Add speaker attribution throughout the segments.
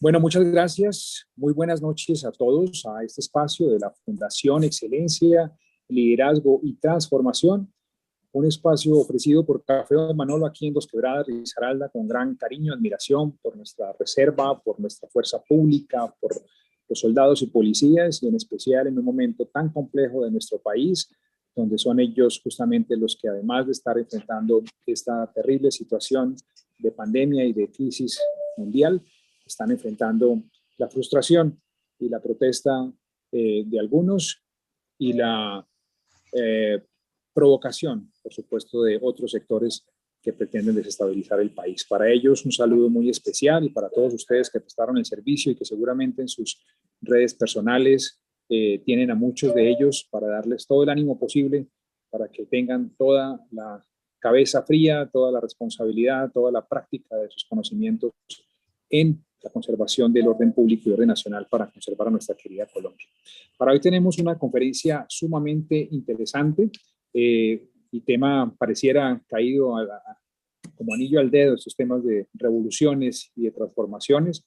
Speaker 1: Bueno, muchas gracias. Muy buenas noches a todos a este espacio de la Fundación Excelencia, Liderazgo y Transformación, un espacio ofrecido por Café Don Manolo aquí en Dos Quebradas, Risaralda, con gran cariño, admiración por nuestra reserva, por nuestra fuerza pública, por los soldados y policías, y en especial en un momento tan complejo de nuestro país, donde son ellos justamente los que, además de estar enfrentando esta terrible situación de pandemia y de crisis mundial, están enfrentando la frustración y la protesta de algunos y la provocación, por supuesto, de otros sectores que pretenden desestabilizar el país. Para ellos, un saludo muy especial, y para todos ustedes que prestaron el servicio y que seguramente en sus redes personales tienen a muchos de ellos para darles todo el ánimo posible para que tengan toda la cabeza fría, toda la responsabilidad, toda la práctica de sus conocimientos en la conservación del orden público y orden nacional para conservar a nuestra querida Colombia. Para hoy tenemos una conferencia sumamente interesante y tema pareciera caído como anillo al dedo, estos temas de revoluciones y de transformaciones.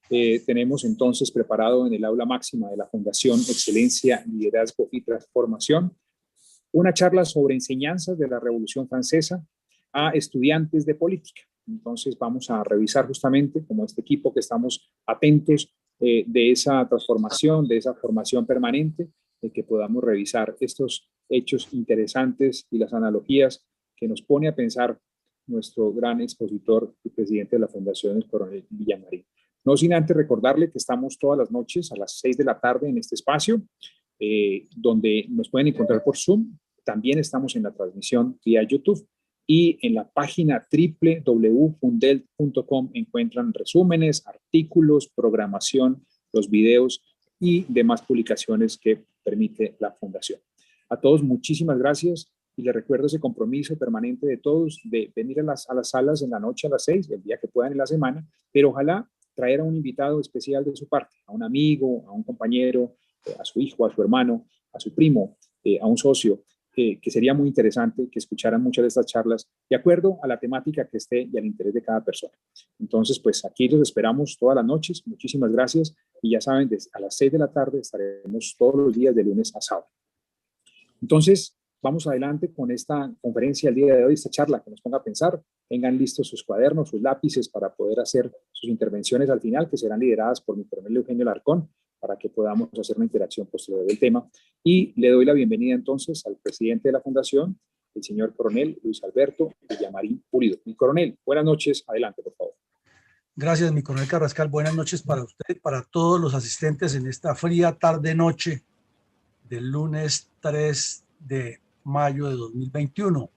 Speaker 1: Tenemos entonces preparado en el aula máxima de la Fundación Excelencia, Liderazgo y Transformación una charla sobre enseñanzas de la Revolución Francesa a estudiantes de política. Entonces vamos a revisar justamente como este equipo que estamos atentos de esa transformación, de esa formación permanente, de que podamos revisar estos hechos interesantes y las analogías que nos pone a pensar nuestro gran expositor y presidente de la Fundación, el coronel Villamarín. No sin antes recordarle que estamos todas las noches a las 6 de la tarde en este espacio, donde nos pueden encontrar por Zoom. También estamos en la transmisión vía YouTube. Y en la página www.fundelt.com encuentran resúmenes, artículos, programación, los videos y demás publicaciones que permite la Fundación. A todos muchísimas gracias, y les recuerdo ese compromiso permanente de todos de venir a las salas en la noche a las 6, el día que puedan en la semana, pero ojalá traer a un invitado especial de su parte, a un amigo, a un compañero, a su hijo, a su hermano, a su primo, a un socio, que sería muy interesante que escucharan muchas de estas charlas de acuerdo a la temática que esté y al interés de cada persona. Entonces, pues aquí los esperamos todas las noches. Muchísimas gracias, y ya saben, a las 6 de la tarde estaremos todos los días de lunes a sábado. Entonces, vamos adelante con esta conferencia el día de hoy, esta charla que nos ponga a pensar. Tengan listos sus cuadernos, sus lápices para poder hacer sus intervenciones al final, que serán lideradas por mi coronel Eugenio Larcón, para que podamos hacer una interacción posterior del tema. Y le doy la bienvenida entonces al presidente de la Fundación, el señor coronel Luis Alberto Villamarín Pulido. Mi coronel, buenas noches, adelante, por favor.
Speaker 2: Gracias, mi coronel Carrascal. Buenas noches para usted, para todos los asistentes en esta fría tarde-noche del lunes 3 de mayo de 2021,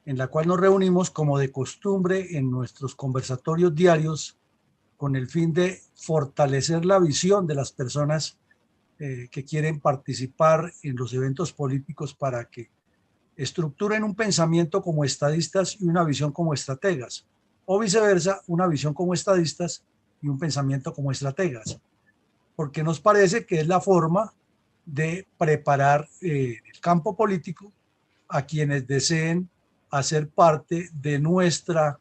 Speaker 2: en la cual nos reunimos como de costumbre en nuestros conversatorios diarios con el fin de fortalecer la visión de las personas que quieren participar en los eventos políticos para que estructuren un pensamiento como estadistas y una visión como estrategas, o viceversa, una visión como estadistas y un pensamiento como estrategas, porque nos parece que es la forma de preparar el campo político a quienes deseen hacer parte de nuestra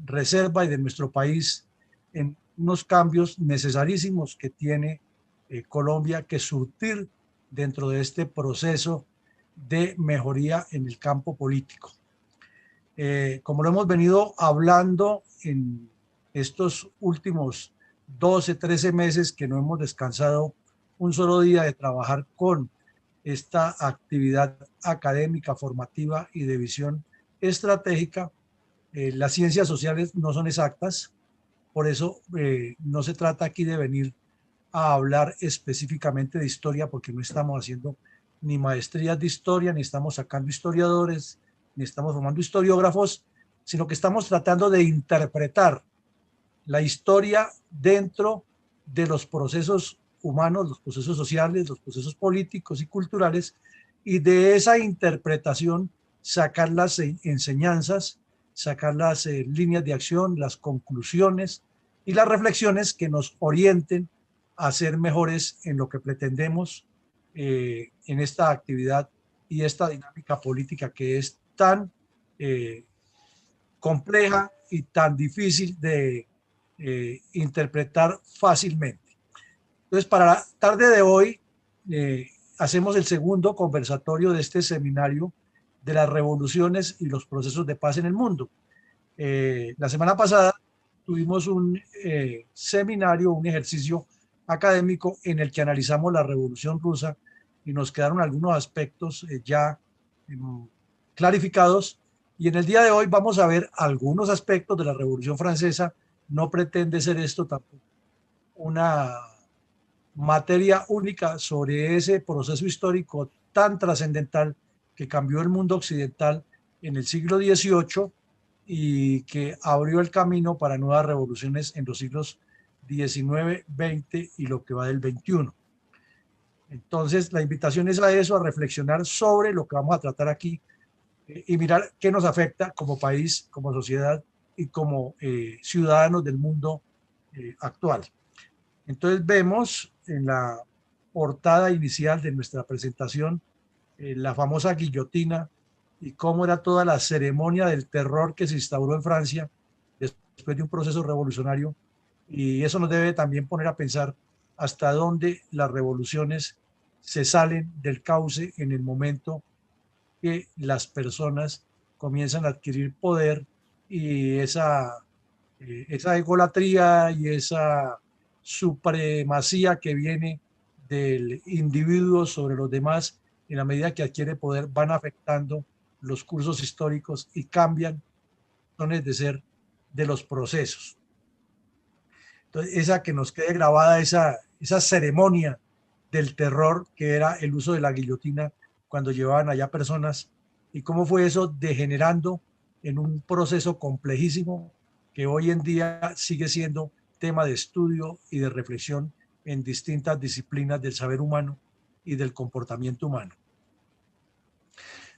Speaker 2: reserva y de nuestro país en unos cambios necesarísimos que tiene Colombia que surtir dentro de este proceso de mejoría en el campo político. Como lo hemos venido hablando en estos últimos 12, 13 meses que no hemos descansado un solo día de trabajar con esta actividad académica, formativa y de visión estratégica, las ciencias sociales no son exactas, por eso no se trata aquí de venir a hablar específicamente de historia, porque no estamos haciendo ni maestrías de historia, ni estamos sacando historiadores, ni estamos formando historiógrafos, sino que estamos tratando de interpretar la historia dentro de los procesos humanos, los procesos sociales, los procesos políticos y culturales, y de esa interpretación sacar las enseñanzas, sacar las líneas de acción, las conclusiones y las reflexiones que nos orienten a ser mejores en lo que pretendemos en esta actividad y esta dinámica política que es tan compleja y tan difícil de interpretar fácilmente. Entonces, para la tarde de hoy, hacemos el segundo conversatorio de este seminario de las revoluciones y los procesos de paz en el mundo. La semana pasada tuvimos un seminario, un ejercicio académico en el que analizamos la Revolución Rusa y nos quedaron algunos aspectos ya clarificados. Y en el día de hoy vamos a ver algunos aspectos de la Revolución Francesa. No pretende ser esto tampoco una materia única sobre ese proceso histórico tan trascendental que cambió el mundo occidental en el siglo XVIII y que abrió el camino para nuevas revoluciones en los siglos XIX, XX y lo que va del XXI. Entonces, la invitación es a eso, a reflexionar sobre lo que vamos a tratar aquí y mirar qué nos afecta como país, como sociedad y como ciudadanos del mundo actual. Entonces vemos en la portada inicial de nuestra presentación la famosa guillotina y cómo era toda la ceremonia del terror que se instauró en Francia después de un proceso revolucionario, y eso nos debe también poner a pensar hasta dónde las revoluciones se salen del cauce en el momento que las personas comienzan a adquirir poder y esa egolatría y esa supremacía que viene del individuo sobre los demás, en la medida que adquiere poder, van afectando los cursos históricos y cambian razones de ser de los procesos. Entonces, esa que nos quede grabada, esa ceremonia del terror que era el uso de la guillotina cuando llevaban allá personas, y cómo fue eso degenerando en un proceso complejísimo que hoy en día sigue siendo tema de estudio y de reflexión en distintas disciplinas del saber humano y del comportamiento humano.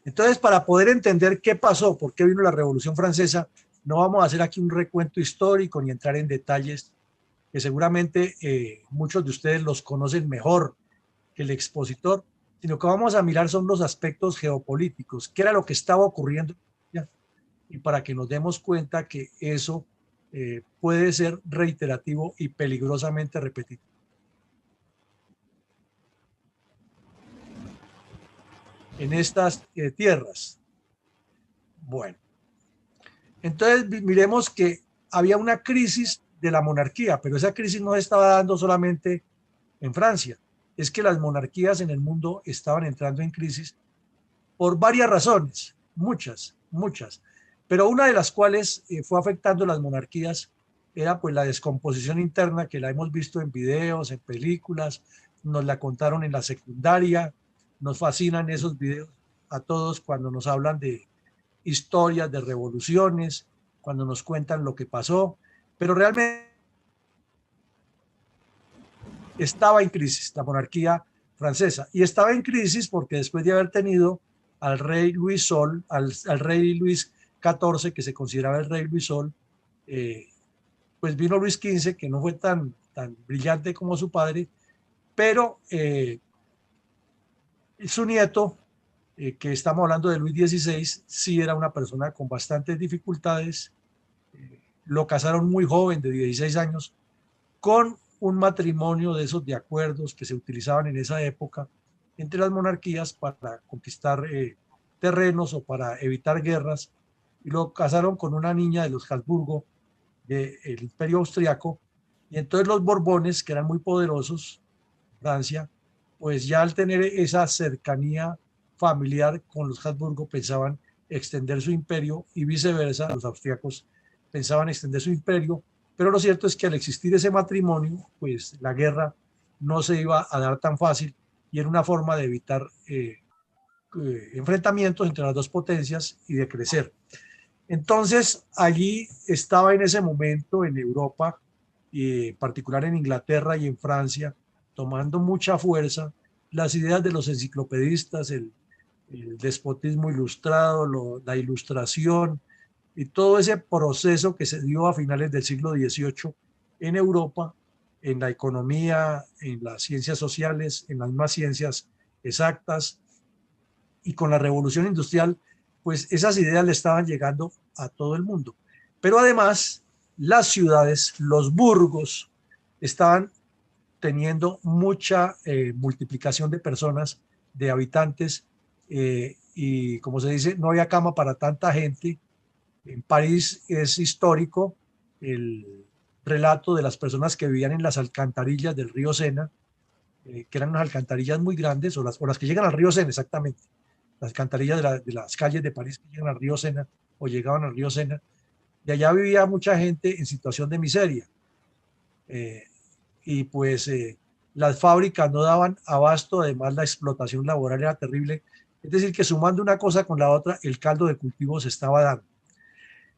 Speaker 2: Entonces, para poder entender qué pasó, por qué vino la Revolución Francesa, no vamos a hacer aquí un recuento histórico ni entrar en detalles que seguramente muchos de ustedes los conocen mejor que el expositor, sino que vamos a mirar son los aspectos geopolíticos, qué era lo que estaba ocurriendo, y para que nos demos cuenta que eso puede ser reiterativo y peligrosamente repetitivo. En estas tierras. Bueno, entonces miremos que había una crisis de la monarquía, pero esa crisis no se estaba dando solamente en Francia, es que las monarquías en el mundo estaban entrando en crisis por varias razones, muchas, pero una de las cuales fue afectando las monarquías era pues la descomposición interna, que la hemos visto en videos, en películas, nos la contaron en la secundaria, nos fascinan esos videos a todos cuando nos hablan de historias, de revoluciones, cuando nos cuentan lo que pasó, pero realmente estaba en crisis la monarquía francesa, y estaba en crisis porque después de haber tenido al rey Luis Sol, al rey Luis XIV, que se consideraba el rey Luis Sol, pues vino Luis XV, que no fue tan brillante como su padre, pero su nieto, que estamos hablando de Luis XVI, sí era una persona con bastantes dificultades. Lo casaron muy joven, de 16 años, con un matrimonio de esos de acuerdos que se utilizaban en esa época entre las monarquías para conquistar terrenos o para evitar guerras, y lo casaron con una niña de los Habsburgo del Imperio Austriaco, y entonces los Borbones, que eran muy poderosos, Francia, pues ya al tener esa cercanía familiar con los Habsburgo pensaban extender su imperio, y viceversa, los austriacos pensaban extender su imperio. Pero lo cierto es que al existir ese matrimonio, pues la guerra no se iba a dar tan fácil, y era una forma de evitar enfrentamientos entre las dos potencias y de crecer. Entonces, allí estaba en ese momento en Europa, en particular en Inglaterra y en Francia, tomando mucha fuerza las ideas de los enciclopedistas, el despotismo ilustrado, la ilustración, y todo ese proceso que se dio a finales del siglo XVIII en Europa, en la economía, en las ciencias sociales, en las mismas ciencias exactas, y con la revolución industrial, pues esas ideas le estaban llegando a todo el mundo. Pero además las ciudades, los burgos, estaban teniendo mucha multiplicación de personas, de habitantes, y como se dice, no había cama para tanta gente. En París es histórico el relato de las personas que vivían en las alcantarillas del río Sena, que eran unas alcantarillas muy grandes, o las que llegan al río Sena exactamente, las alcantarillas de las calles de París que llegan al río Sena o llegaban al río Sena. De allá vivía mucha gente en situación de miseria. Eh, y pues las fábricas no daban abasto, además la explotación laboral era terrible. Es decir, que sumando una cosa con la otra, el caldo de cultivo se estaba dando.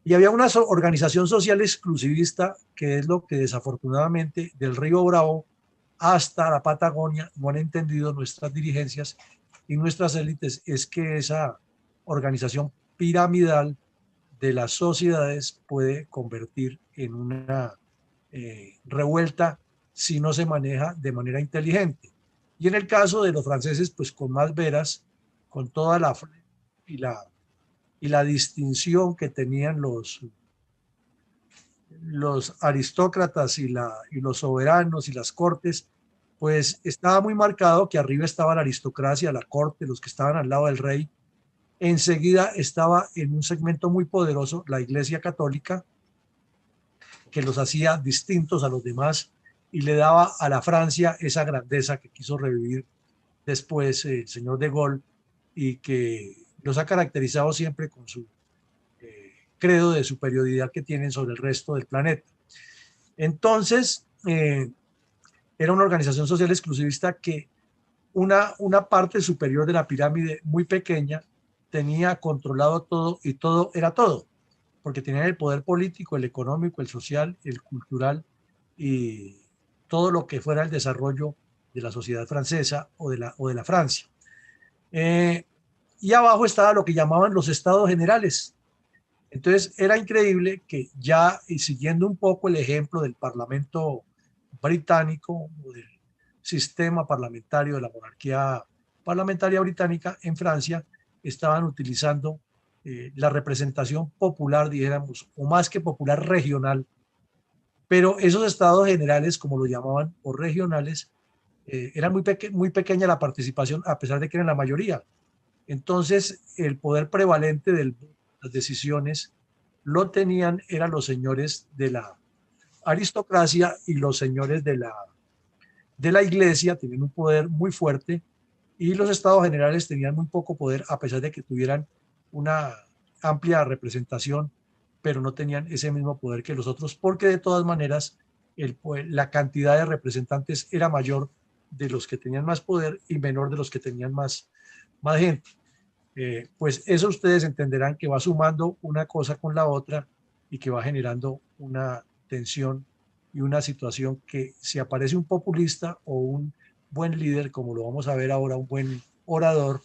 Speaker 2: Y había una organización social exclusivista, que es lo que desafortunadamente del Río Bravo hasta la Patagonia no han entendido nuestras dirigencias y nuestras élites, es que esa organización piramidal de las sociedades puede convertir en una revuelta si no se maneja de manera inteligente. Y en el caso de los franceses, pues con más veras, con toda y la, y la distinción que tenían los aristócratas y los soberanos y las cortes, pues estaba muy marcado que arriba estaba la aristocracia, la corte, los que estaban al lado del rey. Enseguida estaba en un segmento muy poderoso la Iglesia Católica, que los hacía distintos a los demás y le daba a la Francia esa grandeza que quiso revivir después el señor de Gaulle y que los ha caracterizado siempre con su credo de superioridad que tienen sobre el resto del planeta. Entonces, era una organización social exclusivista que una parte superior de la pirámide muy pequeña tenía controlado todo y todo era todo, porque tenían el poder político, el económico, el social, el cultural y todo lo que fuera el desarrollo de la sociedad francesa o de la Francia. Y abajo estaba lo que llamaban los estados generales. Entonces era increíble que ya, y siguiendo un poco el ejemplo del Parlamento británico o del sistema parlamentario de la monarquía parlamentaria británica en Francia, estaban utilizando la representación popular, dijéramos, o más que popular, regional, pero esos estados generales, como lo llamaban, o regionales, eran muy pequeña la participación, a pesar de que eran la mayoría. Entonces, el poder prevalente de las decisiones lo tenían, eran los señores de la aristocracia y los señores de la iglesia, tenían un poder muy fuerte, y los estados generales tenían muy poco poder, a pesar de que tuvieran una amplia representación, pero no tenían ese mismo poder que los otros, porque de todas maneras la cantidad de representantes era mayor de los que tenían más poder y menor de los que tenían más gente. Pues eso ustedes entenderán que va sumando una cosa con la otra y que va generando una tensión y una situación que, si aparece un populista o un buen líder, como lo vamos a ver ahora, un buen orador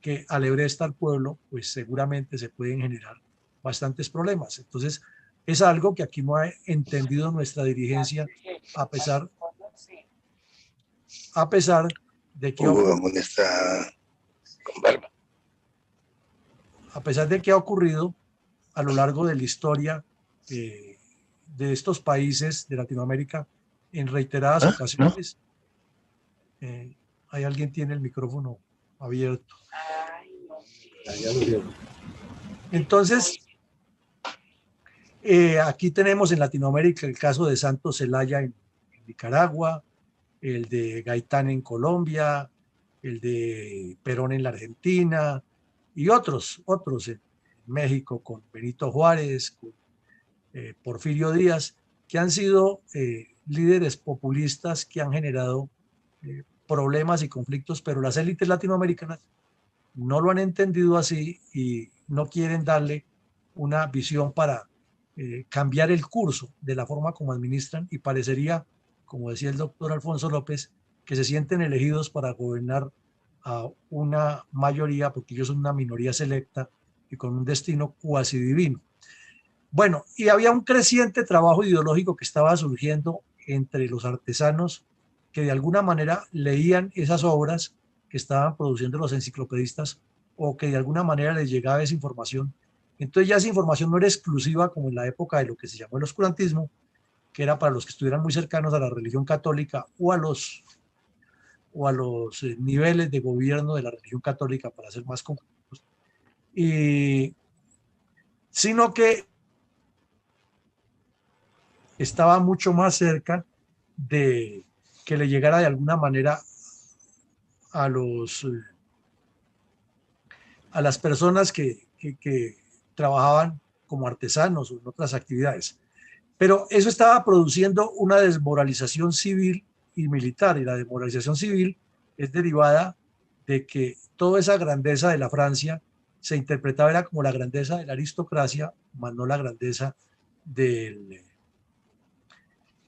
Speaker 2: que alebresta al pueblo, pues seguramente se pueden generar bastantes problemas. Entonces, es algo que aquí no ha entendido nuestra dirigencia, a pesar de que
Speaker 3: Hugo Gamón está con barba.
Speaker 2: A pesar de que ha ocurrido a lo largo de la historia de estos países de Latinoamérica en reiteradas ocasiones. Hay alguien tiene el micrófono abierto. Entonces, aquí tenemos en Latinoamérica el caso de Santos Zelaya en Nicaragua, el de Gaitán en Colombia, el de Perón en la Argentina y otros en México con Benito Juárez, con Porfirio Díaz, que han sido líderes populistas que han generado problemas y conflictos, pero las élites latinoamericanas no lo han entendido así y no quieren darle una visión para cambiar el curso de la forma como administran, y parecería, como decía el doctor Alfonso López, que se sienten elegidos para gobernar a una mayoría, porque ellos son una minoría selecta y con un destino cuasi divino. Bueno, y había un creciente trabajo ideológico que estaba surgiendo entre los artesanos que de alguna manera leían esas obras que estaban produciendo los enciclopedistas, o que de alguna manera les llegaba esa información Entonces ya esa información no era exclusiva como en la época de lo que se llamó el oscurantismo, que era para los que estuvieran muy cercanos a la religión católica o a los niveles de gobierno de la religión católica, para ser más concretos, y, sino que estaba mucho más cerca de que le llegara de alguna manera a a las personas que trabajaban como artesanos o en otras actividades. Pero eso estaba produciendo una desmoralización civil y militar, y la desmoralización civil es derivada de que toda esa grandeza de la Francia se interpretaba era como la grandeza de la aristocracia, más no la grandeza del,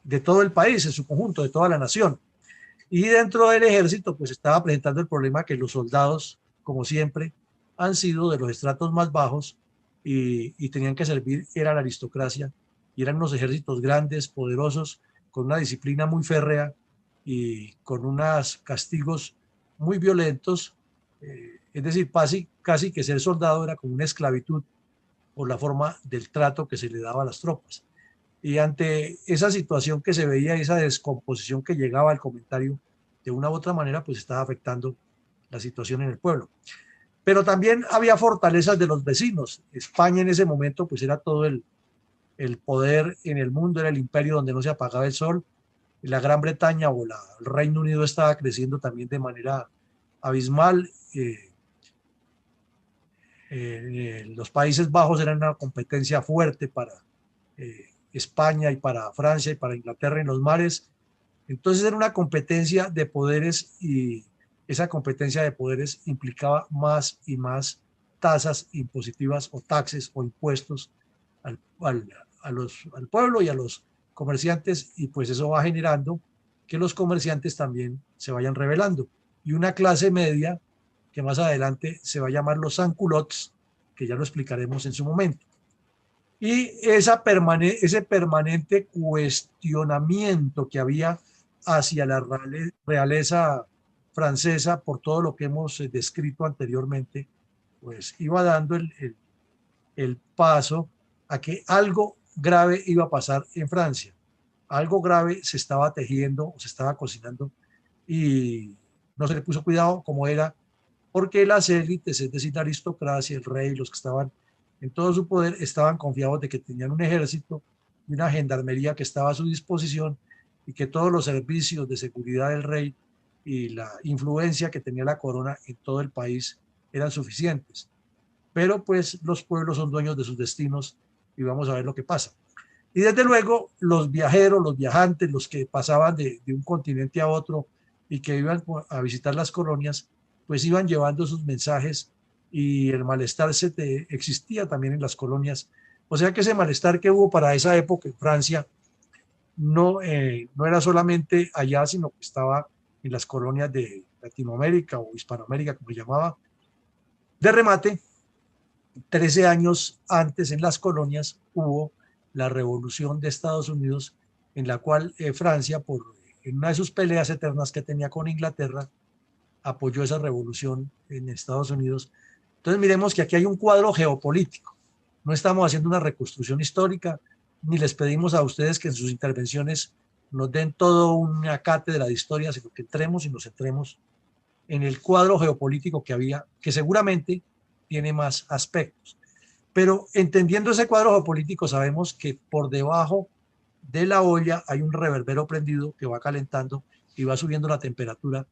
Speaker 2: de todo el país en su conjunto, de toda la nación. Y dentro del ejército, pues estaba presentando el problema que los soldados, como siempre, han sido de los estratos más bajos y tenían que servir, era la aristocracia, y eran unos ejércitos grandes, poderosos, con una disciplina muy férrea y con unos castigos muy violentos. Es decir, casi que ser soldado era como una esclavitud por la forma del trato que se le daba a las tropas. Y ante esa situación que se veía, esa descomposición que llegaba al comentario, de una u otra manera, pues estaba afectando la situación en el pueblo. Pero también había fortalezas de los vecinos. España en ese momento, pues era todo el poder en el mundo, era el imperio donde no se apagaba el sol. La Gran Bretaña o el Reino Unido estaba creciendo también de manera abismal. Los Países Bajos eran una competencia fuerte para España y para Francia y para Inglaterra en los mares. Entonces era una competencia de poderes, y esa competencia de poderes implicaba más y más tasas impositivas o taxes o impuestos al, al, al pueblo y a los comerciantes, y pues eso va generando que los comerciantes también se vayan rebelando. Y una clase media que más adelante se va a llamar los sans-culottes, que ya lo explicaremos en su momento. Y ese permanente cuestionamiento que había hacia la realeza francesa por todo lo que hemos descrito anteriormente, pues iba dando el paso a que algo grave iba a pasar en Francia. Algo grave se estaba tejiendo, se estaba cocinando, y no se le puso cuidado como era, porque las élites, es decir, la aristocracia, el rey, los que estaban en todo su poder, estaban confiados de que tenían un ejército y una gendarmería que estaba a su disposición, y que todos los servicios de seguridad del rey y la influencia que tenía la corona en todo el país eran suficientes. Pero pues los pueblos son dueños de sus destinos, y vamos a ver lo que pasa. Y desde luego los viajeros, los viajantes, los que pasaban de un continente a otro y que iban a visitar las colonias, pues iban llevando sus mensajes, y el malestar existía también en las colonias. O sea que ese malestar que hubo para esa época en Francia no era solamente allá, sino que estaba en las colonias de Latinoamérica o Hispanoamérica, como se llamaba. De remate, 13 años antes en las colonias hubo la revolución de Estados Unidos, en la cual Francia, en una de sus peleas eternas que tenía con Inglaterra, apoyó esa revolución en Estados Unidos. Entonces miremos que aquí hay un cuadro geopolítico. No estamos haciendo una reconstrucción histórica, ni les pedimos a ustedes que en sus intervenciones nos den todo una cátedra de historia, sino que entremos y nos centremos en el cuadro geopolítico que había, que seguramente tiene más aspectos. Pero entendiendo ese cuadro geopolítico, sabemos que por debajo de la olla hay un reverbero prendido que va calentando y va subiendo la temperatura,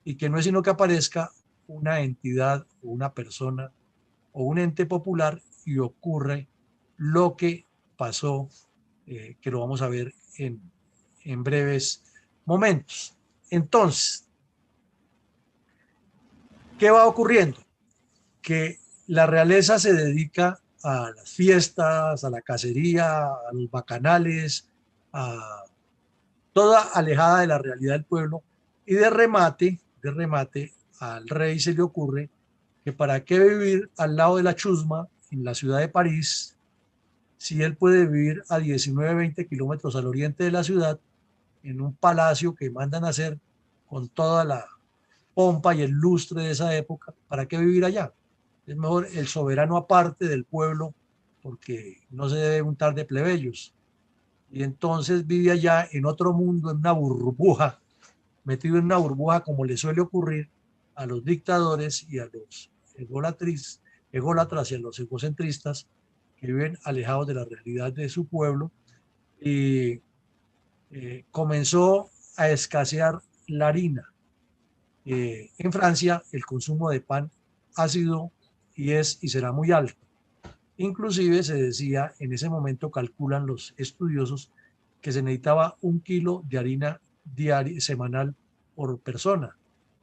Speaker 2: y que no es sino que aparezca una entidad o una persona o un ente popular, y ocurre lo que pasó, que lo vamos a ver en breves momentos. Entonces, ¿qué va ocurriendo? Que la realeza se dedica a las fiestas, a la cacería, a los bacanales, a toda alejada de la realidad del pueblo, y de remate, al rey se le ocurre que para qué vivir al lado de la chusma en la ciudad de París, si él puede vivir a 19, 20 kilómetros al oriente de la ciudad, en un palacio que mandan a hacer con toda la pompa y el lustre de esa época. ¿Para qué vivir allá? Es mejor el soberano aparte del pueblo, porque no se debe untar de plebeyos. Y entonces vive allá en otro mundo, en una burbuja, metido en una burbuja como le suele ocurrir a los dictadores y a los ególatras y a los egocentristas que viven alejados de la realidad de su pueblo. Y comenzó a escasear la harina. En Francia el consumo de pan ha sido y es y será muy alto. Inclusive se decía, en ese momento calculan los estudiosos, que se necesitaba 1 kilo de harina diaria, semanal por persona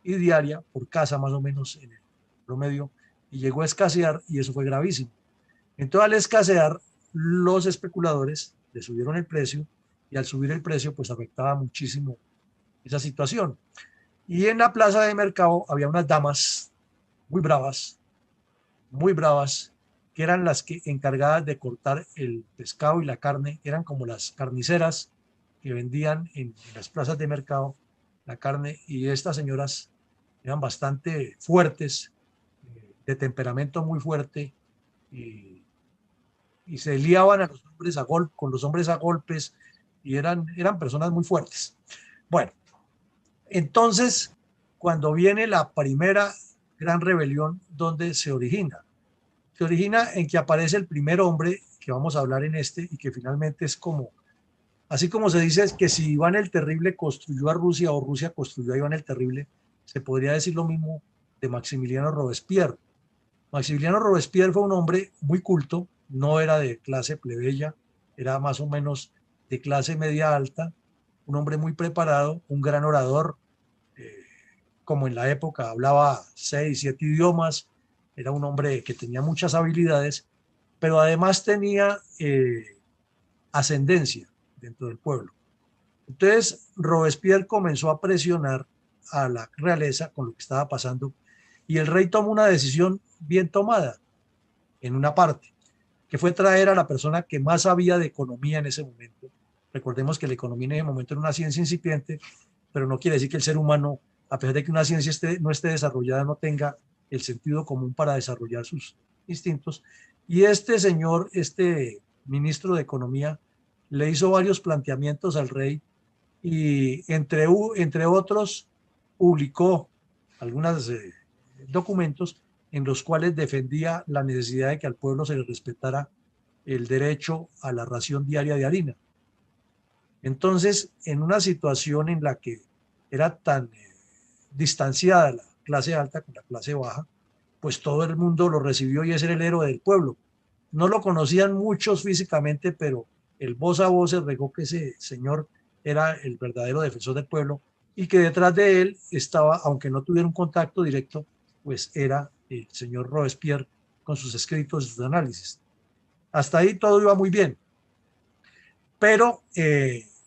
Speaker 2: y diaria por casa más o menos en el promedio, y llegó a escasear y eso fue gravísimo. Entonces al escasear, los especuladores le subieron el precio y al subir el precio pues afectaba muchísimo esa situación. Y en la plaza de mercado había unas damas muy bravas, que eran las que encargadas de cortar el pescado y la carne, eran como las carniceras que vendían en las plazas de mercado la carne, y estas señoras eran bastante fuertes, de temperamento muy fuerte, y se liaban a los hombres con los hombres a golpes, y eran personas muy fuertes. Bueno, entonces, cuando viene la primera gran rebelión, ¿dónde se origina? Se origina en que aparece el primer hombre que vamos a hablar en este, y que finalmente es como, así como se dice que si Iván el Terrible construyó a Rusia o Rusia construyó a Iván el Terrible, se podría decir lo mismo de Maximiliano Robespierre. Maximiliano Robespierre fue un hombre muy culto, no era de clase plebeya, era más o menos de clase media alta, un hombre muy preparado, un gran orador, eh, como en la época hablaba 6, 7 idiomas, era un hombre que tenía muchas habilidades, pero además tenía ascendencia dentro del pueblo. Entonces Robespierre comenzó a presionar a la realeza con lo que estaba pasando, y el rey tomó una decisión bien tomada en una parte, que fue traer a la persona que más sabía de economía en ese momento. Recordemos que la economía en ese momento era una ciencia incipiente, pero no quiere decir que el ser humano, a pesar de que una ciencia no esté desarrollada, no tenga el sentido común para desarrollar sus instintos. Y este señor, este ministro de Economía, le hizo varios planteamientos al rey, y entre otros publicó algunos documentos en los cuales defendía la necesidad de que al pueblo se le respetara el derecho a la ración diaria de harina. Entonces, en una situación en la que era tan distanciada la clase alta con la clase baja, pues todo el mundo lo recibió y es el héroe del pueblo. No lo conocían muchos físicamente, pero el voz a voz se regó que ese señor era el verdadero defensor del pueblo, y que detrás de él estaba, aunque no tuviera un contacto directo, pues era el señor Robespierre con sus escritos y sus análisis. Hasta ahí todo iba muy bien, pero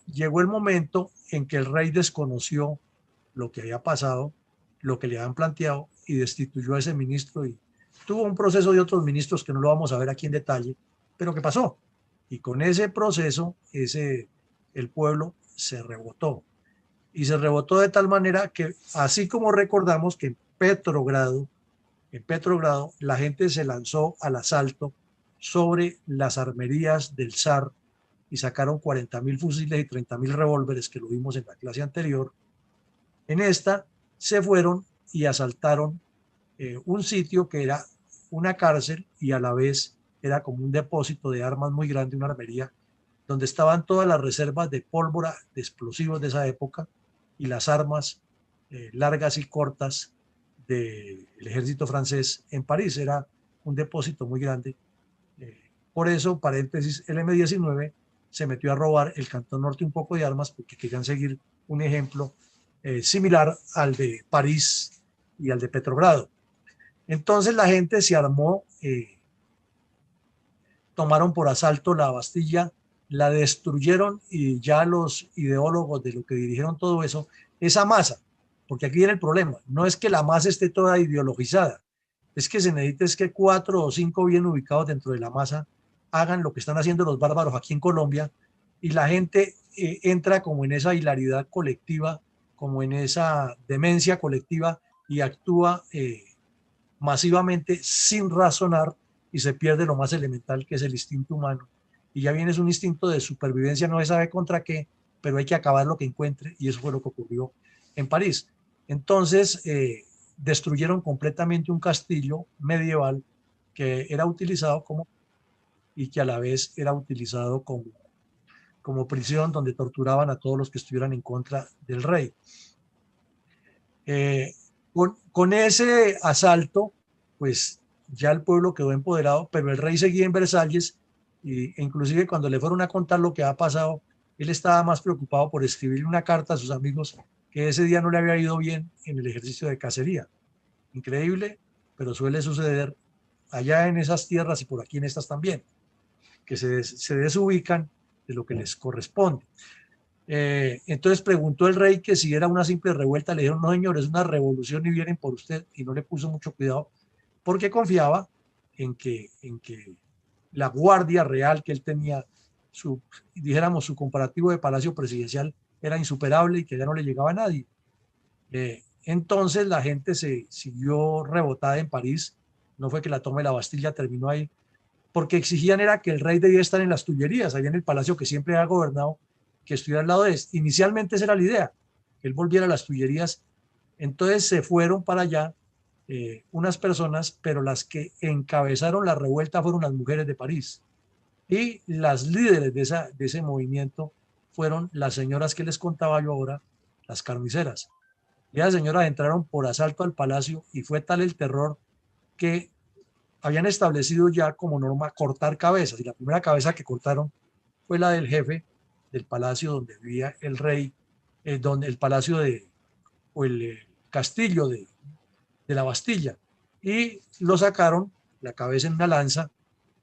Speaker 2: llegó el momento en que el rey desconoció lo que había pasado, lo que le habían planteado, y destituyó a ese ministro, y tuvo un proceso de otros ministros que no lo vamos a ver aquí en detalle, pero ¿qué pasó? Y con ese proceso, el pueblo se rebotó. Y se rebotó de tal manera que, así como recordamos que en Petrogrado la gente se lanzó al asalto sobre las armerías del zar y sacaron 40.000 fusiles y 30.000 revólveres, que lo vimos en la clase anterior. En esta se fueron y asaltaron un sitio que era una cárcel, y a la vez era como un depósito de armas muy grande, una armería, donde estaban todas las reservas de pólvora, de explosivos de esa época, y las armas largas y cortas del ejército francés en París. Era un depósito muy grande. Por eso, paréntesis, el M-19 se metió a robar el Cantón Norte un poco de armas, porque querían seguir un ejemplo similar al de París y al de Petrogrado. Entonces la gente se armó, tomaron por asalto la Bastilla, la destruyeron, y ya los ideólogos de lo que dirigieron todo eso, esa masa, porque aquí viene el problema, no es que la masa esté toda ideologizada, es que se necesita es que 4 o 5 bien ubicados dentro de la masa hagan lo que están haciendo los bárbaros aquí en Colombia, y la gente entra como en esa hilaridad colectiva, como en esa demencia colectiva, y actúa masivamente sin razonar y se pierde lo más elemental que es el instinto humano. Y ya viene es un instinto de supervivencia, no se sabe contra qué, pero hay que acabar lo que encuentre y eso fue lo que ocurrió en París. Entonces destruyeron completamente un castillo medieval que era utilizado como y que a la vez era utilizado como prisión donde torturaban a todos los que estuvieran en contra del rey. Con ese asalto, pues ya el pueblo quedó empoderado, pero el rey seguía en Versalles e inclusive cuando le fueron a contar lo que ha pasado, él estaba más preocupado por escribirle una carta a sus amigos que ese día no le había ido bien en el ejercicio de cacería. Increíble, pero suele suceder allá en esas tierras y por aquí en estas también, que se desubican de lo que les corresponde. Entonces preguntó el rey que si era una simple revuelta. Le dijeron, no señor, es una revolución y vienen por usted, y no le puso mucho cuidado porque confiaba en que la guardia real que él tenía, dijéramos, su comparativo de palacio presidencial era insuperable y que ya no le llegaba a nadie. Entonces la gente se siguió rebotada en París. No fue que la toma de la Bastilla terminó ahí, porque exigían era que el rey debía estar en las Tullerías, allá en el palacio que siempre ha gobernado, que estuviera al lado de él. Inicialmente esa era la idea, que él volviera a las Tullerías. Entonces se fueron para allá unas personas, pero las que encabezaron la revuelta fueron las mujeres de París. Y las líderes de ese movimiento fueron las señoras que les contaba yo ahora, las carniceras. Y las señoras entraron por asalto al palacio y fue tal el terror que habían establecido ya como norma cortar cabezas. Y la primera cabeza que cortaron fue la del jefe del palacio donde vivía el rey, donde el palacio o el castillo de la Bastilla. Y lo sacaron, la cabeza en una lanza,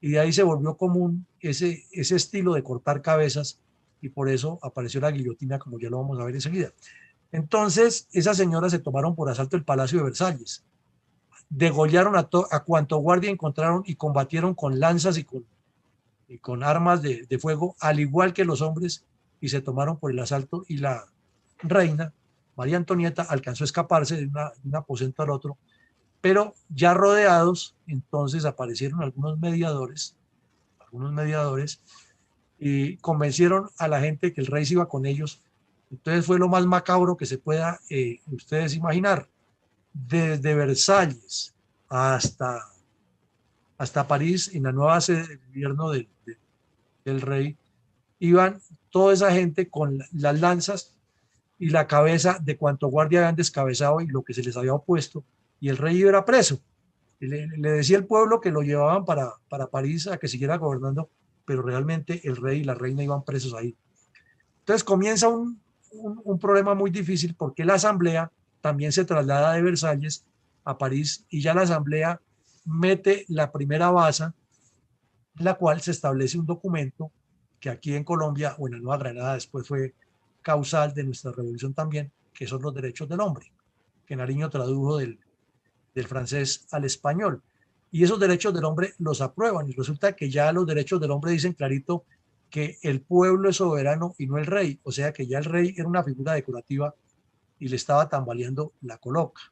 Speaker 2: y de ahí se volvió común ese estilo de cortar cabezas, y por eso apareció la guillotina, como ya lo vamos a ver enseguida. Entonces, esas señoras se tomaron por asalto el Palacio de Versalles, degollaron a cuanto guardia encontraron y combatieron con lanzas y con armas de fuego, al igual que los hombres, y se tomaron por el asalto, y la reina, María Antonieta, alcanzó a escaparse de un aposento al otro, pero ya rodeados, entonces aparecieron algunos mediadores, y convencieron a la gente que el rey se iba con ellos. Entonces fue lo más macabro que se pueda ustedes imaginar. Desde Versalles hasta París, en la nueva sede del gobierno del rey, iban toda esa gente con las lanzas y la cabeza de cuanto guardia habían descabezado y lo que se les había opuesto, y el rey era preso. Le decía el pueblo que lo llevaban para París a que siguiera gobernando, pero realmente el rey y la reina iban presos ahí. Entonces comienza un problema muy difícil, porque la asamblea también se traslada de Versalles a París, y ya la asamblea mete la primera baza, en la cual se establece un documento que aquí en Colombia o en la Nueva Granada después fue causal de nuestra revolución también, que son los derechos del hombre, que Nariño tradujo del francés al español. Y esos derechos del hombre los aprueban, y resulta que ya los derechos del hombre dicen clarito que el pueblo es soberano y no el rey, o sea que ya el rey era una figura decorativa y le estaba tambaleando la coloca.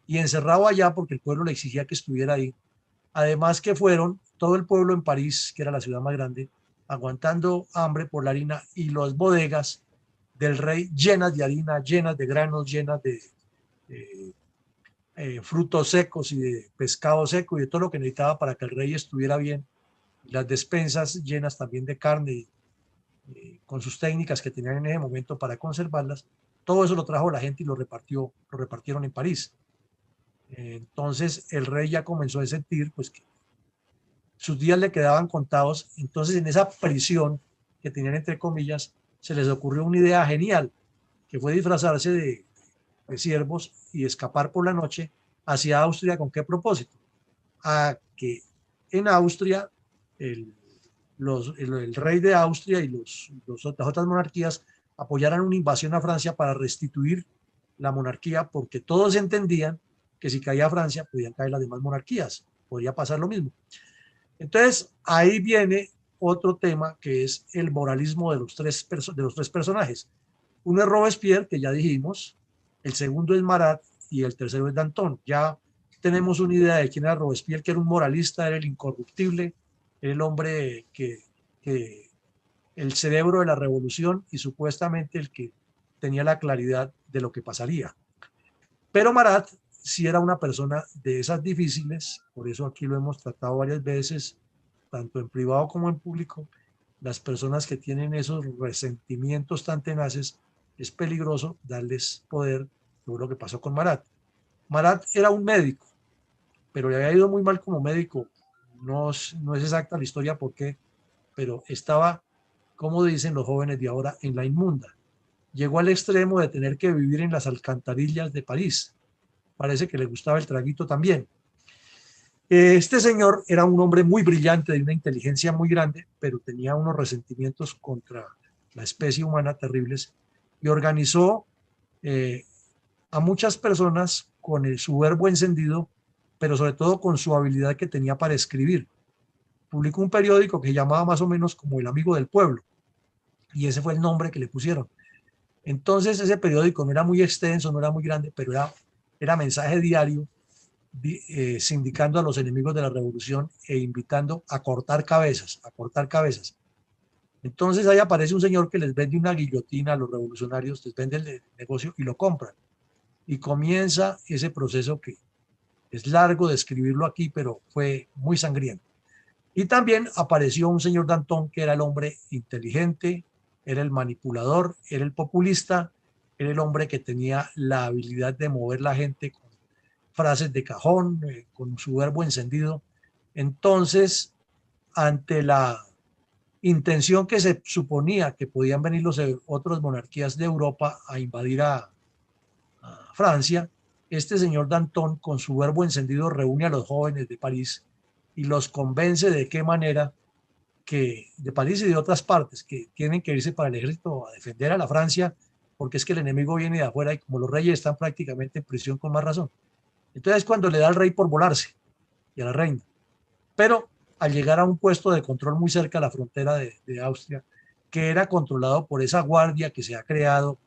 Speaker 2: Y encerrado allá porque el pueblo le exigía que estuviera ahí. Además que fueron todo el pueblo en París, que era la ciudad más grande, aguantando hambre por la harina, y las bodegas del rey llenas de harina, llenas de granos, llenas de frutos secos y de pescado seco y de todo lo que necesitaba para que el rey estuviera bien. Las despensas llenas también de carne, con sus técnicas que tenían en ese momento para conservarlas. Todo eso lo trajo la gente y lo repartieron en París. Entonces el rey ya comenzó a sentir pues que sus días le quedaban contados. Entonces en esa prisión que tenían entre comillas se les ocurrió una idea genial, que fue disfrazarse de siervos y escapar por la noche hacia Austria. ¿Con qué propósito? A que en Austria el rey de Austria y las otras monarquías apoyaran una invasión a Francia para restituir la monarquía, porque todos entendían que si caía Francia podían caer las demás monarquías, podría pasar lo mismo. Entonces ahí viene otro tema, que es el moralismo de los tres personajes. Uno es Robespierre, que ya dijimos, el segundo es Marat y el tercero es Danton. Ya tenemos una idea de quién era Robespierre, que era un moralista, era el incorruptible, era el hombre que el cerebro de la revolución y supuestamente el que tenía la claridad de lo que pasaría. Pero Marat sí era una persona de esas difíciles, por eso aquí lo hemos tratado varias veces, tanto en privado como en público. Las personas que tienen esos resentimientos tan tenaces, es peligroso darles poder, que fue lo que pasó con Marat. Marat era un médico, pero le había ido muy mal como médico. No es exacta la historia por qué, pero estaba, como dicen los jóvenes de ahora, en la inmunda. Llegó al extremo de tener que vivir en las alcantarillas de París. Parece que le gustaba el traguito también. Este señor era un hombre muy brillante, de una inteligencia muy grande, pero tenía unos resentimientos contra la especie humana terribles y organizó a muchas personas con su verbo encendido, pero sobre todo con su habilidad que tenía para escribir. Publicó un periódico que llamaba más o menos como El Amigo del Pueblo, y ese fue el nombre que le pusieron. Entonces ese periódico no era muy extenso, no era muy grande, pero era mensaje diario, sindicando a los enemigos de la revolución e invitando a cortar cabezas, a cortar cabezas. Entonces ahí aparece un señor que les vende una guillotina a los revolucionarios, les vende el negocio y lo compran. Y comienza ese proceso que es largo describirlo aquí, pero fue muy sangriento. Y también apareció un señor Danton que era el hombre inteligente, era el manipulador, era el populista, era el hombre que tenía la habilidad de mover la gente con frases de cajón, con su verbo encendido. Entonces, ante la intención que se suponía que podían venir los otras monarquías de Europa a invadir a Francia, este señor Danton con su verbo encendido reúne a los jóvenes de París y los convence de qué manera que de París y de otras partes que tienen que irse para el ejército a defender a la Francia, porque es que el enemigo viene de afuera y como los reyes están prácticamente en prisión con más razón. Entonces cuando le da al rey por volarse y a la reina. Pero al llegar a un puesto de control muy cerca a la frontera de Austria, que era controlado por esa guardia que se ha creado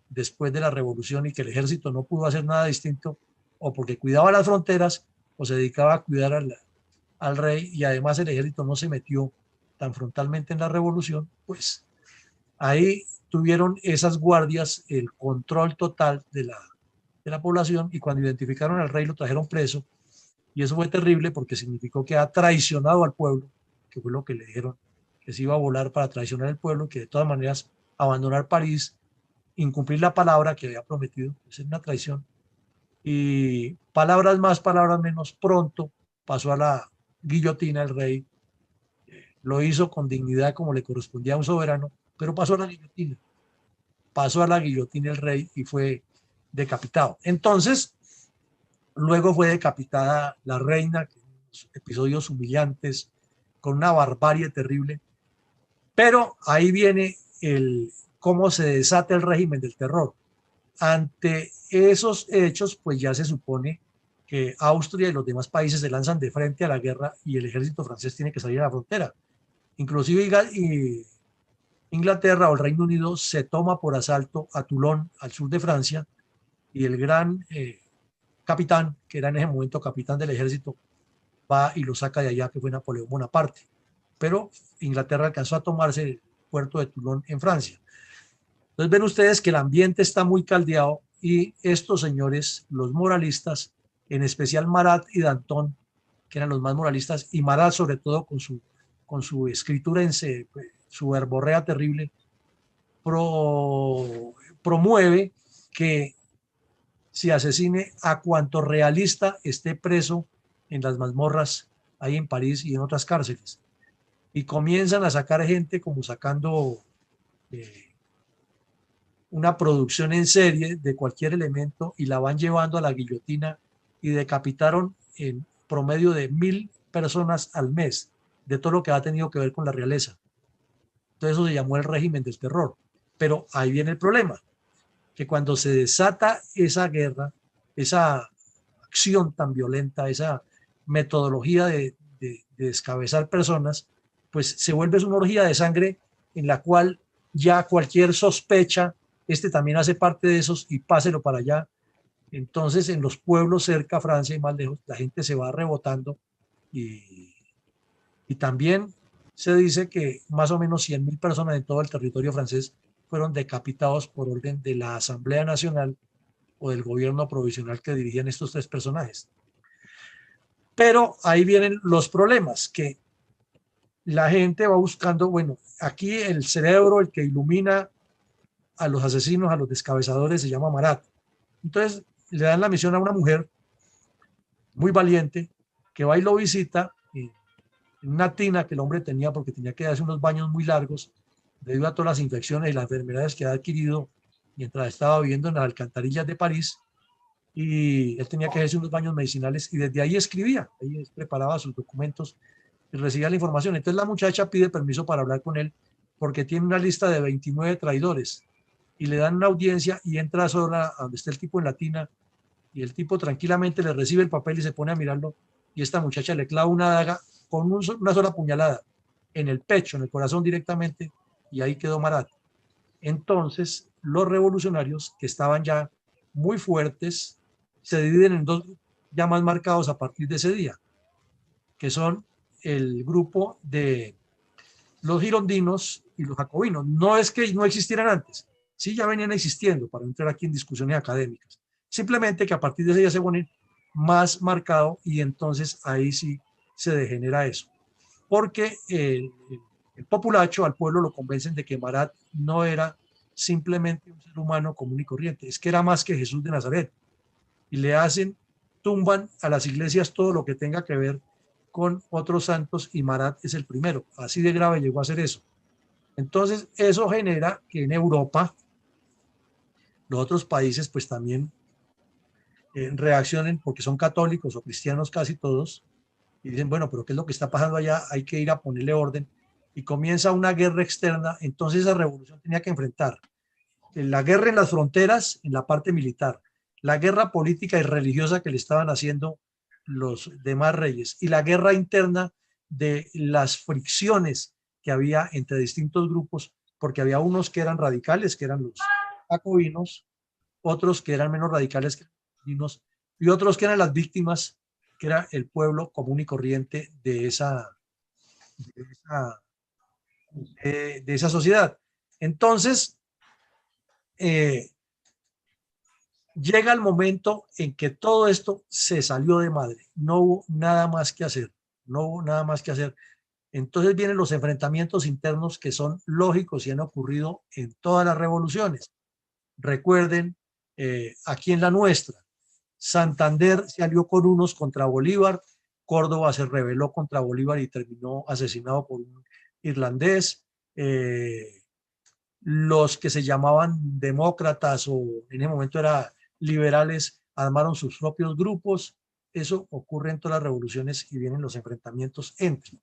Speaker 2: después de la revolución y que el ejército no pudo hacer nada distinto, o porque cuidaba las fronteras o se dedicaba a cuidar al rey, y además el ejército no se metió tan frontalmente en la revolución, pues ahí tuvieron esas guardias el control total de la población, y cuando identificaron al rey lo trajeron preso, y eso fue terrible porque significó que ha traicionado al pueblo, que fue lo que le dijeron, que se iba a volar para traicionar al pueblo, que de todas maneras abandonar París, incumplir la palabra que había prometido, es una traición. Y palabras más, palabras menos, pronto pasó a la guillotina el rey, lo hizo con dignidad como le correspondía a un soberano, pero pasó a la guillotina. Pasó a la guillotina el rey y fue decapitado. Entonces, luego fue decapitada la reina, episodios humillantes, con una barbarie terrible. Pero ahí viene cómo se desata el régimen del terror. Ante esos hechos, pues ya se supone que Austria y los demás países se lanzan de frente a la guerra y el ejército francés tiene que salir a la frontera. Inclusive Inglaterra o el Reino Unido se toma por asalto a Toulon, al sur de Francia, y el gran capitán, que era en ese momento capitán del ejército, va y lo saca de allá, que fue Napoleón Bonaparte. Pero Inglaterra alcanzó a tomarse el puerto de Toulon en Francia. Entonces ven ustedes que el ambiente está muy caldeado y estos señores, los moralistas, en especial Marat y Danton, que eran los más moralistas, y Marat sobre todo con su escritura, su verborrea terrible, promueve que se asesine a cuanto realista esté preso en las mazmorras ahí en París y en otras cárceles. Y comienzan a sacar gente como sacando una producción en serie de cualquier elemento y la van llevando a la guillotina, y decapitaron en promedio de 1000 personas al mes de todo lo que ha tenido que ver con la realeza. Entonces eso se llamó el régimen del terror. Pero ahí viene el problema, que cuando se desata esa guerra, esa acción tan violenta, esa metodología de descabezar personas, pues se vuelve una orgía de sangre en la cual ya cualquier sospecha, este también hace parte de esos y páselo para allá. Entonces, en los pueblos cerca a Francia y más lejos, la gente se va rebotando y también se dice que más o menos 100.000 personas en todo el territorio francés fueron decapitados por orden de la Asamblea Nacional o del gobierno provisional que dirigían estos tres personajes. Pero ahí vienen los problemas, que la gente va buscando, bueno, aquí el cerebro, el que ilumina a los asesinos, a los descabezadores, se llama Marat. Entonces le dan la misión a una mujer muy valiente que va y lo visita en una tina que el hombre tenía porque tenía que darse unos baños muy largos debido a todas las infecciones y las enfermedades que ha adquirido mientras estaba viviendo en las alcantarillas de París, y él tenía que hacerse unos baños medicinales y desde ahí escribía, ahí preparaba sus documentos y recibía la información. Entonces la muchacha pide permiso para hablar con él porque tiene una lista de 29 traidores y le dan una audiencia y entra sola a donde está el tipo en la tina y el tipo tranquilamente le recibe el papel y se pone a mirarlo y esta muchacha le clava una daga con una sola puñalada en el pecho, en el corazón directamente, y ahí quedó Marat. Entonces los revolucionarios, que estaban ya muy fuertes, se dividen en dos ya más marcados a partir de ese día, que son el grupo de los girondinos y los jacobinos. No es que no existieran antes, sí ya venían existiendo, para entrar aquí en discusiones académicas. Simplemente que a partir de ese día se pone más marcado y entonces ahí sí se degenera eso. Porque el populacho, al pueblo lo convencen de que Marat no era simplemente un ser humano común y corriente, es que era más que Jesús de Nazaret. Y le hacen, tumban a las iglesias todo lo que tenga que ver con otros santos y Marat es el primero. Así de grave llegó a ser eso. Entonces eso genera que en Europa los otros países pues también reaccionen, porque son católicos o cristianos casi todos, y dicen, bueno, pero ¿qué es lo que está pasando allá? Hay que ir a ponerle orden. Y comienza una guerra externa. Entonces esa revolución tenía que enfrentar la guerra en las fronteras, en la parte militar, la guerra política y religiosa que le estaban haciendo los demás reyes y la guerra interna de las fricciones que había entre distintos grupos, porque había unos que eran radicales, que eran los jacobinos, otros que eran menos radicales que los jacobinos, y otros que eran las víctimas, que era el pueblo común y corriente de esa sociedad. Entonces, llega el momento en que todo esto se salió de madre, no hubo nada más que hacer, no hubo nada más que hacer. Entonces vienen los enfrentamientos internos que son lógicos y han ocurrido en todas las revoluciones. Recuerden, aquí en la nuestra, Santander se alió con unos contra Bolívar, Córdoba se rebeló contra Bolívar y terminó asesinado por un irlandés. Los que se llamaban demócratas o en ese momento eran liberales armaron sus propios grupos. Eso ocurre en todas las revoluciones y vienen los enfrentamientos entre.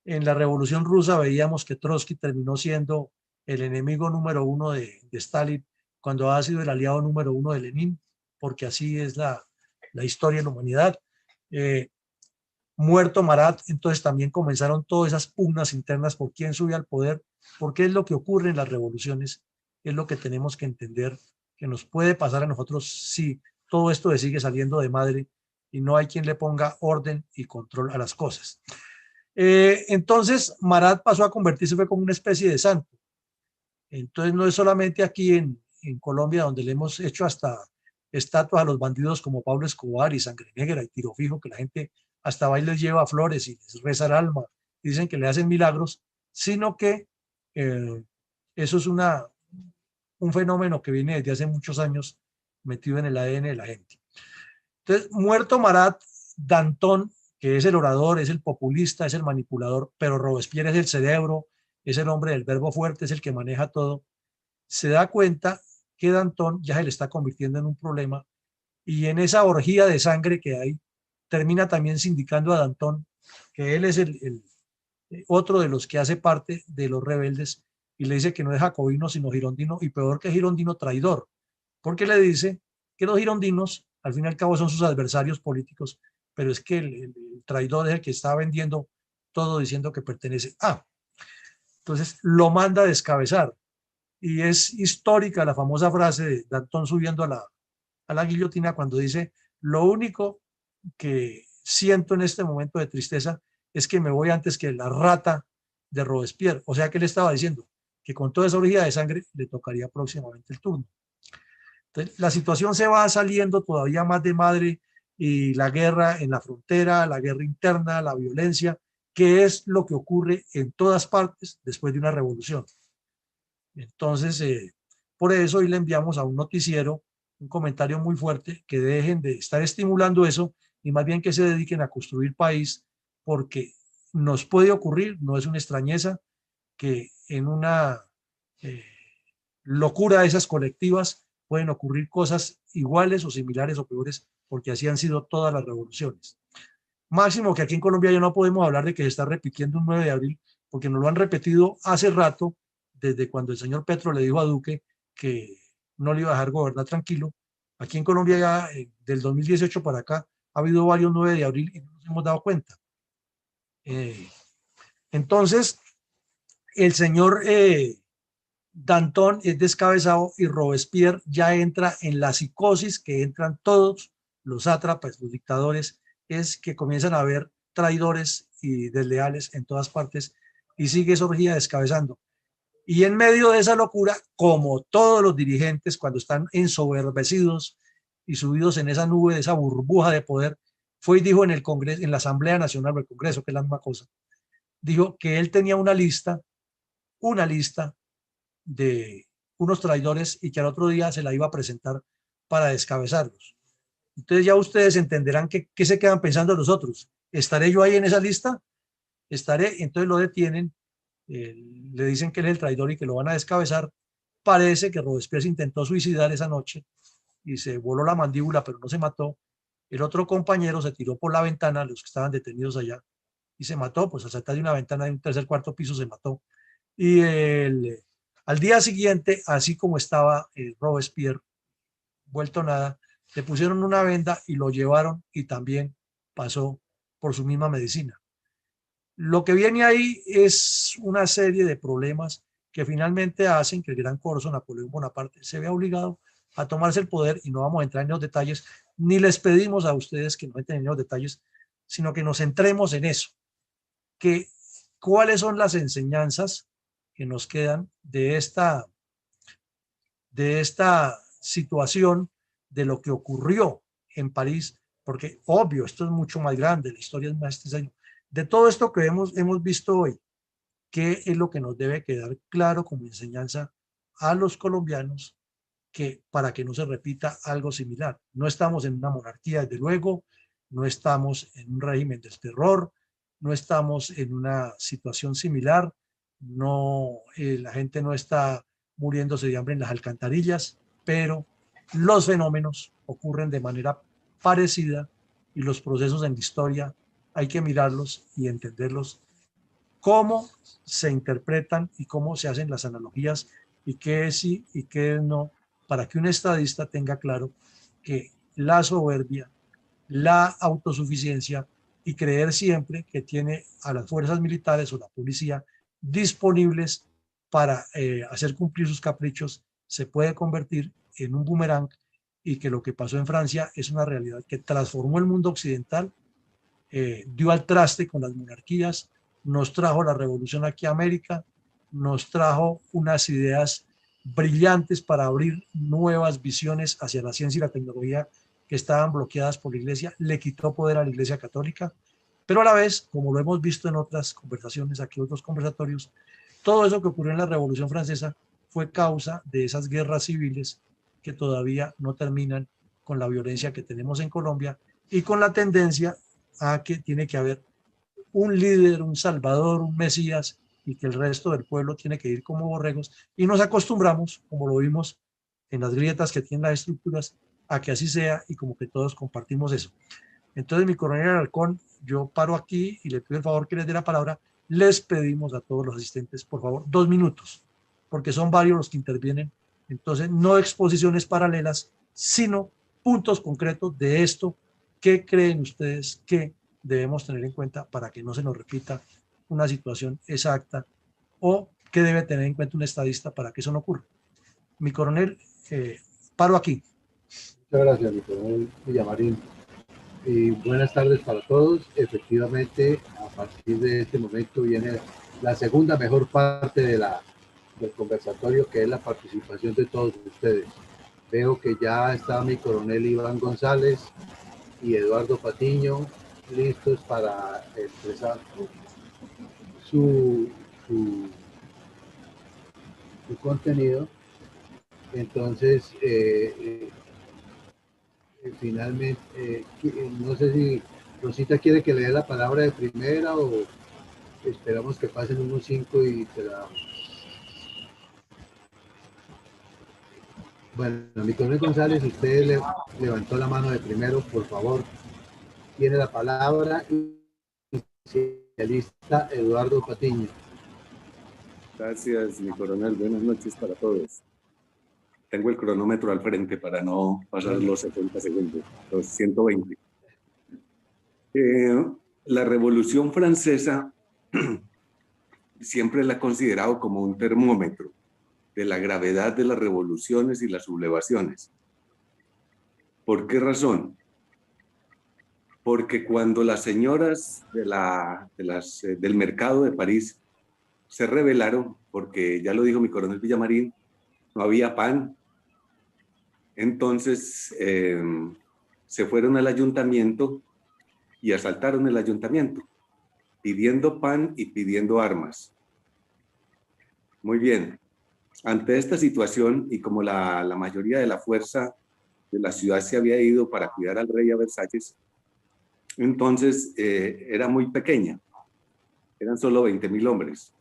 Speaker 2: En la Revolución Rusa veíamos que Trotsky terminó siendo el enemigo número uno de Stalin cuando ha sido el aliado número uno de Lenin, porque así es la historia de la humanidad. Muerto Marat, entonces también comenzaron todas esas pugnas internas por quién sube al poder, porque es lo que ocurre en las revoluciones, es lo que tenemos que entender, que nos puede pasar a nosotros si todo esto sigue saliendo de madre y no hay quien le ponga orden y control a las cosas. Entonces Marat pasó a convertirse, fue como una especie de santo. Entonces no es solamente aquí en Colombia donde le hemos hecho hasta estatuas a los bandidos como Pablo Escobar y Sangre Negra y Tiro Fijo, que la gente hasta va y les lleva flores y les reza el alma y dicen que le hacen milagros, sino que eso es un fenómeno que viene desde hace muchos años metido en el ADN de la gente. Entonces, muerto Marat, Danton, que es el orador, es el populista, es el manipulador, pero Robespierre es el cerebro, es el hombre del verbo fuerte, es el que maneja todo, se da cuenta que Danton ya se le está convirtiendo en un problema y en esa orgía de sangre que hay, termina también sindicando a Danton, que él es el otro de los que hace parte de los rebeldes, y le dice que no es jacobino sino girondino, y peor que girondino, traidor, porque le dice que los girondinos al fin y al cabo son sus adversarios políticos, pero es que el traidor es el que está vendiendo todo diciendo que pertenece a. Entonces lo manda a descabezar, y es histórica la famosa frase de Danton subiendo a a la guillotina cuando dice: lo único que siento en este momento de tristeza es que me voy antes que la rata de Robespierre. O sea que él estaba diciendo que con toda esa orgía de sangre le tocaría próximamente el turno. Entonces, la situación se va saliendo todavía más de madre, y la guerra en la frontera, la guerra interna, la violencia, que es lo que ocurre en todas partes después de una revolución. Entonces, por eso hoy le enviamos a un noticiero un comentario muy fuerte, que dejen de estar estimulando eso y más bien que se dediquen a construir país, porque nos puede ocurrir, no es una extrañeza, que en una eh, locura de esas colectivas pueden ocurrir cosas iguales o similares o peores, porque así han sido todas las revoluciones. Máximo que aquí en Colombia ya no podemos hablar de que se está repitiendo un 9 de abril, porque nos lo han repetido hace rato, desde cuando el señor Petro le dijo a Duque que no le iba a dejar gobernar tranquilo. Aquí en Colombia ya del 2018 para acá ha habido varios 9 de abril y no nos hemos dado cuenta. Entonces, el señor Danton es descabezado y Robespierre ya entra en la psicosis que entran todos los sátrapas, los dictadores, es que comienzan a haber traidores y desleales en todas partes, y sigue esa orgía descabezando. Y en medio de esa locura, como todos los dirigentes cuando están ensoberbecidos y subidos en esa nube, de esa burbuja de poder, fue y dijo en el Congreso, en la Asamblea Nacional o el Congreso, que es la misma cosa, dijo que él tenía una lista de unos traidores y que al otro día se la iba a presentar para descabezarlos. Entonces ya ustedes entenderán qué se quedan pensando los otros. ¿Estaré yo ahí en esa lista? Estaré. Entonces lo detienen, le dicen que él es el traidor y que lo van a descabezar. Parece que Robespierre se intentó suicidar esa noche y se voló la mandíbula, pero no se mató. El otro compañero se tiró por la ventana, los que estaban detenidos allá, y se mató, pues al saltar de una ventana de un tercer, cuarto piso se mató. Y al día siguiente, así como estaba Robespierre, vuelto nada, le pusieron una venda y lo llevaron, y también pasó por su misma medicina. Lo que viene ahí es una serie de problemas que finalmente hacen que el gran Corso, Napoleón Bonaparte, se vea obligado a tomarse el poder, y no vamos a entrar en los detalles, ni les pedimos a ustedes que no entren en los detalles, sino que nos centremos en eso, que cuáles son las enseñanzas que nos quedan de esta situación, de lo que ocurrió en París, porque obvio, esto es mucho más grande, la historia es más extensa. De todo esto que hemos visto hoy, ¿qué es lo que nos debe quedar claro como enseñanza a los colombianos, que para que no se repita algo similar? No estamos en una monarquía, desde luego, no estamos en un régimen del terror, no estamos en una situación similar, no, la gente no está muriéndose de hambre en las alcantarillas, pero los fenómenos ocurren de manera parecida, y los procesos en la historia hay que mirarlos y entenderlos, cómo se interpretan y cómo se hacen las analogías, y qué es sí y qué es no, para que un estadista tenga claro que la soberbia, la autosuficiencia y creer siempre que tiene a las fuerzas militares o la policía disponibles para hacer cumplir sus caprichos, se puede convertir en un boomerang, y que lo que pasó en Francia es una realidad que transformó el mundo occidental, dio al traste con las monarquías, nos trajo la revolución aquí a América, nos trajo unas ideas brillantes para abrir nuevas visiones hacia la ciencia y la tecnología que estaban bloqueadas por la Iglesia, le quitó poder a la Iglesia Católica, pero a la vez, como lo hemos visto en otras conversaciones, aquí otros conversatorios, todo eso que ocurrió en la Revolución Francesa fue causa de esas guerras civiles que todavía no terminan, con la violencia que tenemos en Colombia y con la tendencia a que tiene que haber un líder, un salvador, un mesías, y que el resto del pueblo tiene que ir como borregos, y nos acostumbramos, como lo vimos en las grietas que tienen las estructuras, a que así sea, y como que todos compartimos eso. Entonces, mi coronel Alarcón, yo paro aquí y le pido el favor que les dé la palabra. Les pedimos a todos los asistentes, por favor, 2 minutos, porque son varios los que intervienen. Entonces, no exposiciones paralelas, sino puntos concretos de esto. ¿Qué creen ustedes que debemos tener en cuenta para que no se nos repita una situación exacta? ¿O qué debe tener en cuenta un estadista para que eso no ocurra? Mi coronel, paro aquí.
Speaker 4: Muchas gracias, mi coronel Villamarín. Y buenas tardes para todos. Efectivamente, a partir de este momento viene la segunda mejor parte del conversatorio, que es la participación de todos ustedes. Veo que ya está mi coronel Iván González y Eduardo Patiño listos para expresar su contenido. Entonces, finalmente, no sé si Rosita quiere que le dé la palabra de primera o esperamos que pasen unos 5 y te la damos. Bueno, mi coronel González, usted levantó la mano de primero, por favor. Tiene la palabra y especialista Eduardo Patiño.
Speaker 5: Gracias, mi coronel. Buenas noches para todos. Tengo el cronómetro al frente para no pasar los 70 segundos, los 120. La Revolución Francesa siempre la he considerado como un termómetro de la gravedad de las revoluciones y las sublevaciones. ¿Por qué razón? Porque cuando las señoras del mercado de París se rebelaron, porque ya lo dijo mi coronel Villamarín, no había pan, entonces se fueron al ayuntamiento y asaltaron el ayuntamiento, pidiendo pan y pidiendo armas. Muy bien, ante esta situación y como la mayoría de la fuerza de la ciudad se había ido para cuidar al rey a Versalles, entonces era muy pequeña, eran solo 20.000 hombres.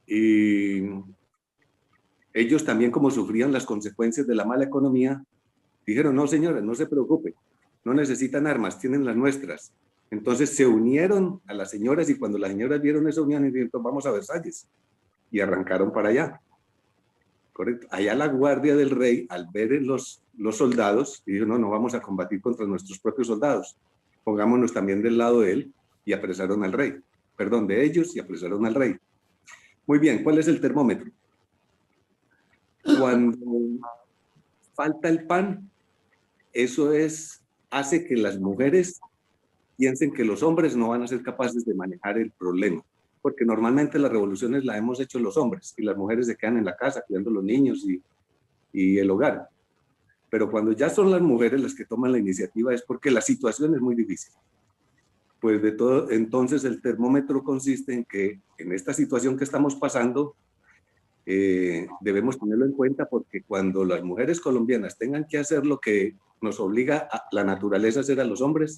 Speaker 5: Y ellos también, como sufrían las consecuencias de la mala economía, dijeron, no señores, no se preocupen, no necesitan armas, tienen las nuestras. Entonces se unieron a las señoras y cuando las señoras vieron esa unión, dijeron, vamos a Versalles. Y arrancaron para allá. Correcto. Allá la guardia del rey, al ver los soldados, dijo, no vamos a combatir contra nuestros propios soldados. Pongámonos también del lado de él y apresaron al rey. Perdón, de ellos y apresaron al rey. Muy bien, ¿cuál es el termómetro? Cuando falta el pan, eso hace que las mujeres piensen que los hombres no van a ser capaces de manejar el problema, porque normalmente las revoluciones las hemos hecho los hombres y las mujeres se quedan en la casa cuidando a los niños y el hogar. Pero cuando ya son las mujeres las que toman la iniciativa es porque la situación es muy difícil. Pues de todo, entonces el termómetro consiste en que en esta situación que estamos pasando, debemos tenerlo en cuenta porque cuando las mujeres colombianas tengan que hacer lo que nos obliga a la naturaleza a hacer a los hombres,